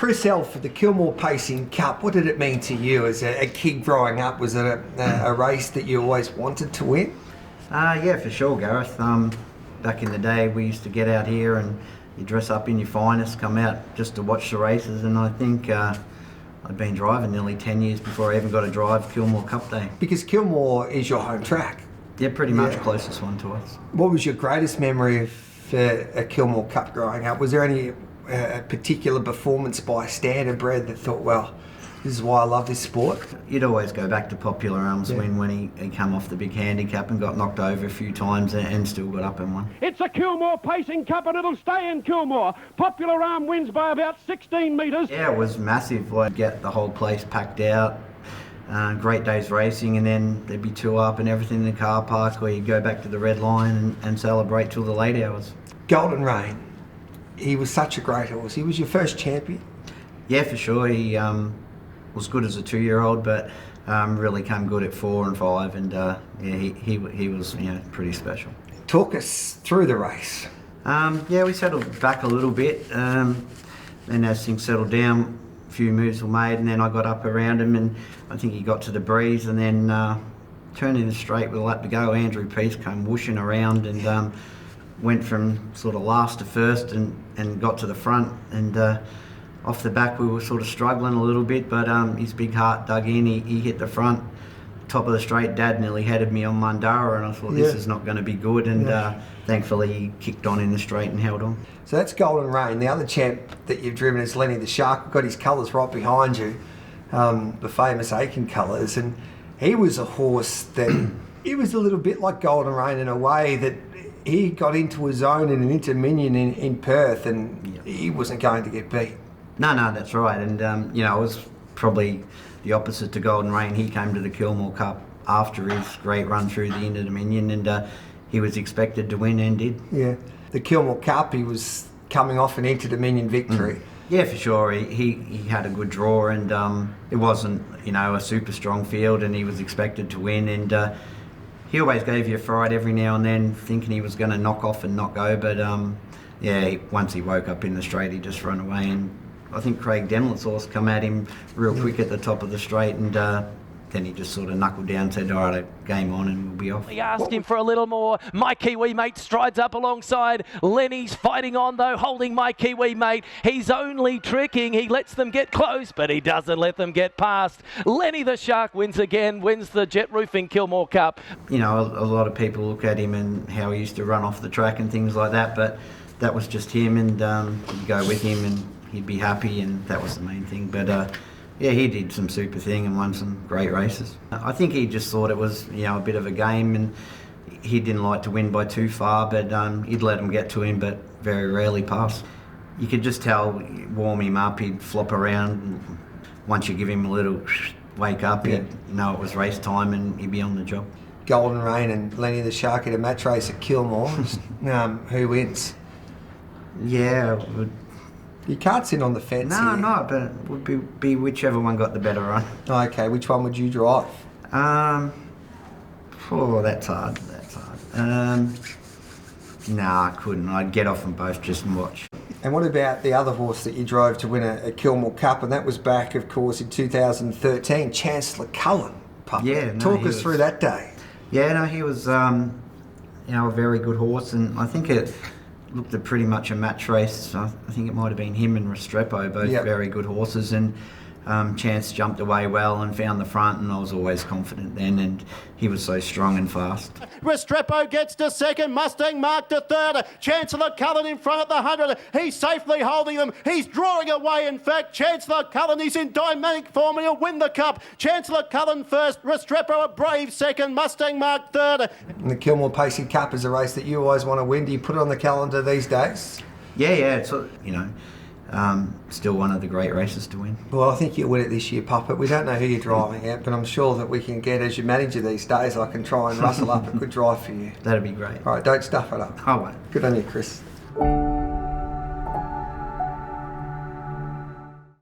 Chris Alford, the Kilmore Pacing Cup, what did it mean to you as a kid growing up? Was it a race that you always wanted to win? Yeah, for sure, Gareth. Back in the day, we used to get out here and you dress up in your finest, come out just to watch the races, and I think I'd been driving nearly 10 years before I even got to drive Kilmore Cup Day. Because Kilmore is your home track. Yeah, pretty much closest one to us. What was your greatest memory of a Kilmore Cup growing up? Was there any particular performance by Standardbred that thought, well, this is why I love this sport? You'd always go back to Popular Arms when he came off the big handicap and got knocked over a few times and still got up and won. It's a Kilmore Pacing Cup and it'll stay in Kilmore. Popular Arm wins by about 16 metres. Yeah, it was massive. Like, get the whole place packed out. Great days racing, and then there'd be two up and everything in the car park where you'd go back to the red line and celebrate till the late hours. Golden Rain, he was such a great horse. He was your first champion? Yeah, for sure. He was good as a 2-year-old, but really came good at 4 and 5, and he was pretty special. Talk us through the race. Yeah, we settled back a little bit, and as things settled down, a few moves were made, and then I got up around him, and I think he got to the breeze, and then turning the straight with a lap to go, Andrew Peace came whooshing around and went from sort of last to first and got to the front, and off the back we were sort of struggling a little bit, but his big heart dug in, he hit the front, top of the straight. Dad nearly headed me on Mundara, and I thought this is not going to be good, and thankfully he kicked on in the straight and held on. So that's Golden Rain. The other champ that you've driven is Lenny the Shark. We've got his colours right behind you, the famous Aiken colours, and he was a horse that he was a little bit like Golden Rain in a way that he got into his own in an Interminion in Perth, and he wasn't going to get beat. No, that's right, and it was probably the opposite to Golden Rain. He came to the Kilmore Cup after his great run through the Interdominion, and he was expected to win and did. Yeah, the Kilmore Cup, he was coming off an Interdominion victory. Yeah, for sure. He had a good draw, and it wasn't a super strong field, and he was expected to win, and he always gave you a fright every now and then, thinking he was going to knock off and not go, but once he woke up in the straight, he just ran away, and I think Craig Denlett's horse come at him real quick at the top of the straight, and then he just sort of knuckled down and said, all right, game on, and we'll be off. He asked him for a little more. My Kiwi Mate strides up alongside. Lenny's fighting on though, holding My Kiwi Mate. He's only tricking. He lets them get close, but he doesn't let them get past. Lenny the Shark wins again, wins the Jet Roofing Kilmore Cup. A lot of people look at him and how he used to run off the track and things like that, but that was just him, and you'd go with him and he'd be happy, and that was the main thing. But he did some super thing and won some great races. I think he just thought it was a bit of a game, and he didn't like to win by too far, but he'd let them get to him, but very rarely pass. You could just tell, warm him up, he'd flop around, and once you give him a little wake up, he'd know it was race time and he'd be on the job. Golden Rain and Lenny the Shark at a match race at Kilmore. Who wins? Yeah, you can't sit on the fence here. No, but it would be whichever one got the better run. Okay, which one would you drive? That's hard. I couldn't. I'd get off them both just and watch. And what about the other horse that you drove to win a Kilmore Cup? And that was back, of course, in 2013, Chancellor Cullen. Talk us through that day. Yeah, no, he was a very good horse, and I think it looked at pretty much a match race. I think it might have been him and Restrepo, both very good horses, and Chance jumped away well and found the front, and I was always confident then, and he was so strong and fast. Restrepo gets to second, Mustang Mark to third, Chancellor Cullen in front at the 100, he's safely holding them, he's drawing away in fact, Chancellor Cullen is in dynamic form and he'll win the Cup. Chancellor Cullen first, Restrepo a brave second, Mustang Mark third. And the Kilmore Pacing Cup is a race that you always want to win. Do you put it on the calendar these days? Yeah, it's still one of the great races to win. Well, I think you'll win it this year, Puppet. We don't know who you're driving at, but I'm sure that we can get, as your manager these days, I can try and rustle up a good drive for you. That'd be great. All right, don't stuff it up. I won't. Good on you, Chris.